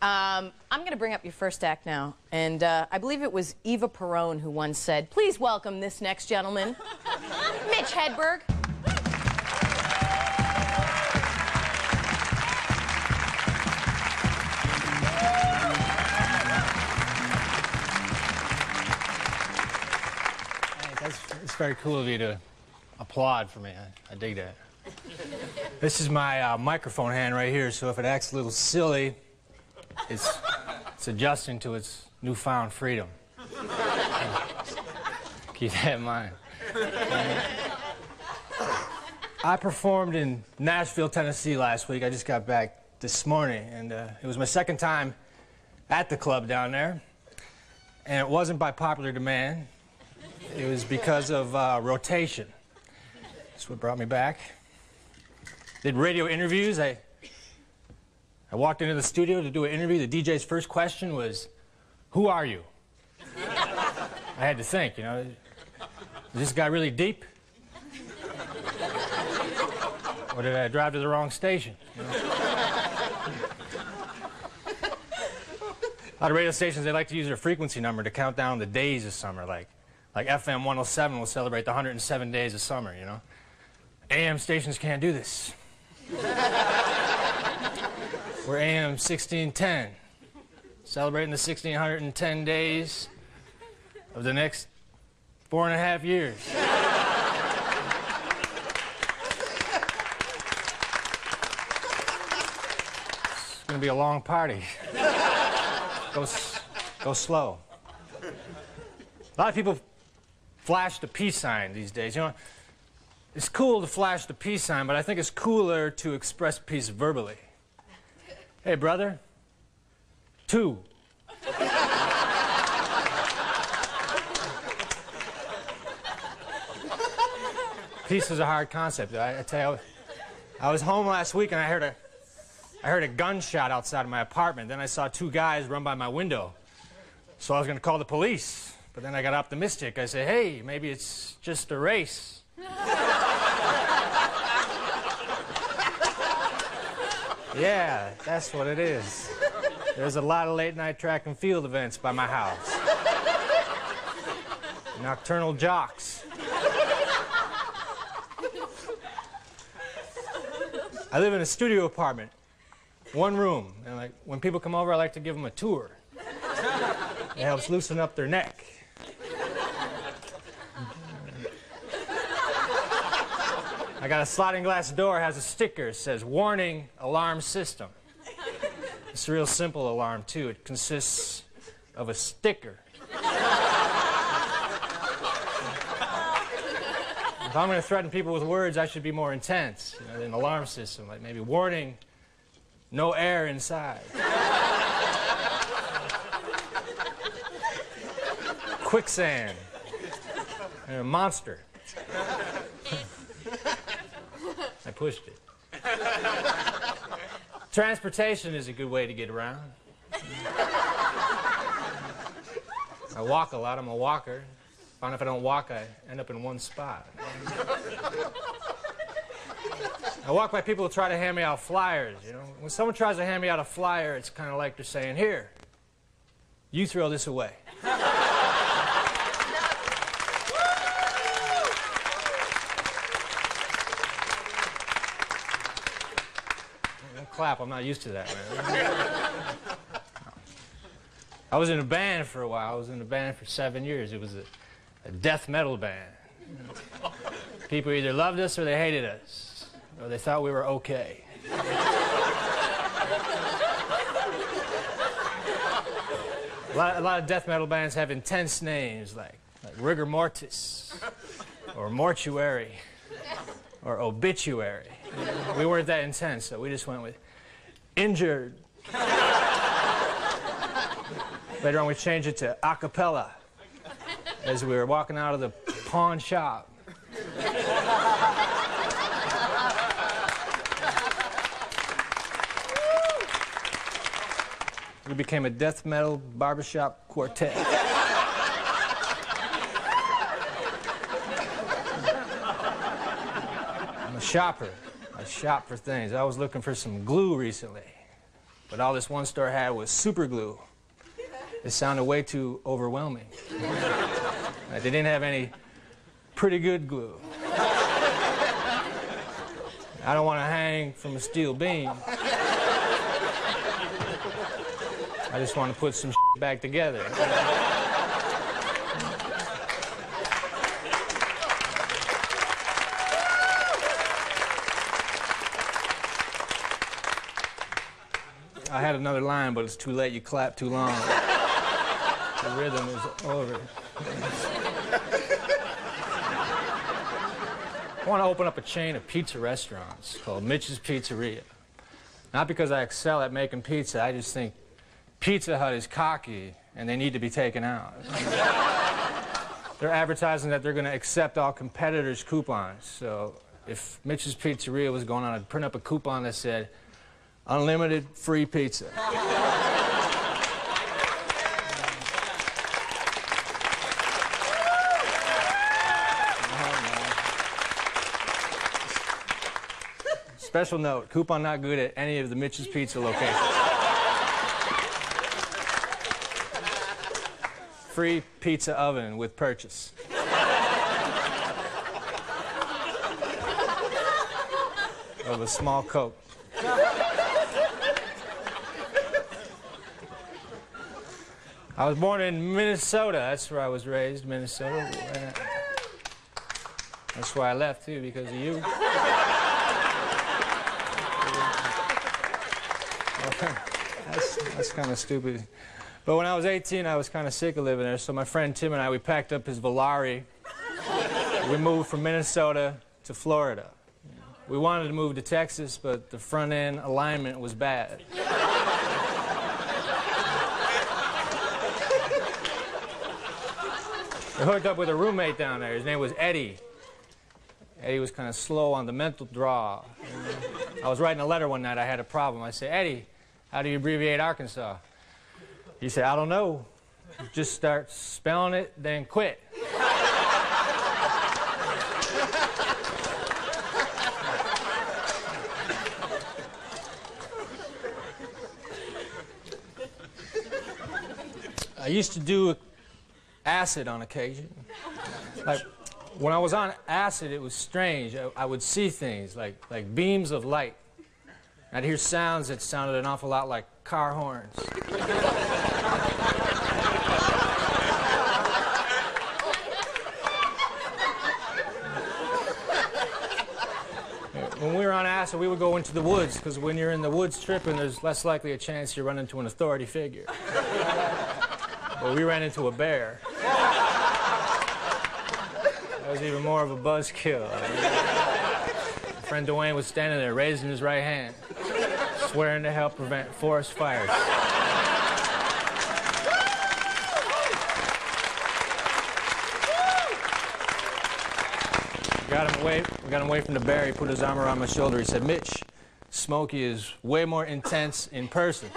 I'm going to bring up your first act now. And I believe it was Eva Perón who once said, please welcome this next gentleman, Mitch Hedberg. It's very cool of you to applaud for me. I dig that. This is my microphone hand right here, so if it acts a little silly, it's adjusting to its newfound freedom. Keep that in mind. I performed in Nashville, Tennessee last week. I just got back this morning, and it was my second time at the club down there. And it wasn't by popular demand. It was because of rotation. That's what brought me back. Did radio interviews. I walked into the studio to do an interview. The DJ's first question was, who are you? I had to think, you know, is this guy really deep? Or did I drive to the wrong station? You know? A lot of radio stations, they like to use their frequency number to count down the days of summer, like FM 107 will celebrate the 107 days of summer, you know. AM stations can't do this. We're AM 1610, celebrating the 1610 days of the next 4.5 years. It's gonna be a long party. Go slow. A lot of people flash the peace sign these days. You know, it's cool to flash the peace sign, but I think it's cooler to express peace verbally. Hey, brother. 2. Peace is a hard concept. I tell you, I was home last week and I heard a gunshot outside of my apartment. Then I saw 2 guys run by my window. So I was going to call the police. But then I got optimistic. I said, hey, maybe it's just a race. Yeah, that's what it is. There's a lot of late-night track and field events by my house. Nocturnal jocks. I live in a studio apartment, 1 room. And like, when people come over, I like to give them a tour. It helps loosen up their neck. I got a sliding glass door, has a sticker, it says, warning, alarm system. It's a real simple alarm, too. It consists of a sticker. If I'm going to threaten people with words, I should be more intense, you know, than an alarm system, like maybe warning, no air inside. Quicksand. And a monster. I pushed it. Transportation is a good way to get around. I walk a lot. I'm a walker. Find if I don't walk, I end up in one spot. I walk by people who try to hand me out flyers, you know. When someone tries to hand me out a flyer, it's kind of like they're saying, here, you throw this away. Clap, I'm not used to that, man. I was in a band for a while. I was in a band for 7 years. It was a death metal band. People either loved us or they hated us, or they thought we were okay. A lot of death metal bands have intense names like Rigor Mortis, or Mortuary, or Obituary. We weren't that intense, so we just went with Injured. Later on, we changed it to a cappella as we were walking out of the pawn shop. We became a death metal barbershop quartet. I'm a shopper. I shop for things. I was looking for some glue recently. but all this one store had was super glue. It sounded way too overwhelming. They didn't have any pretty good glue. I don't want to hang from a steel beam. I just want to put some back together. I had another line, but it's too late. You clapped too long. The rhythm is over. I want to open up a chain of pizza restaurants called Mitch's Pizzeria. Not because I excel at making pizza, I just think Pizza Hut is cocky and they need to be taken out. They're advertising that they're going to accept all competitors' coupons. So if Mitch's Pizzeria was going on, I'd print up a coupon that said, unlimited free pizza. Special note, coupon not good at any of the Mitch's Pizza locations. Free pizza oven with purchase. Of a small Coke. I was born in Minnesota. That's where I was raised, Minnesota. That's why I left, too, because of you. That's kind of stupid. But when I was 18, I was kind of sick of living there, so my friend Tim and I, we packed up his Volare. We moved from Minnesota to Florida. We wanted to move to Texas, but the front-end alignment was bad. I hooked up with a roommate down there. His name was Eddie. Eddie was kind of slow on the mental draw. I was writing a letter one night. I had a problem. I said, Eddie, how do you abbreviate Arkansas? He said, I don't know. Just start spelling it, then quit. I used to do acid on occasion. Like, when I was on acid, it was strange. I would see things like beams of light. I'd hear sounds that sounded an awful lot like car horns. When we were on acid, we would go into the woods, because when you're in the woods tripping, there's less likely a chance you run into an authority figure. But we ran into a bear. That was even more of a buzzkill. My friend Dwayne was standing there, raising his right hand, swearing to help prevent forest fires. We got him away from the bear. He put his arm around my shoulder. He said, Mitch, Smokey is way more intense in person.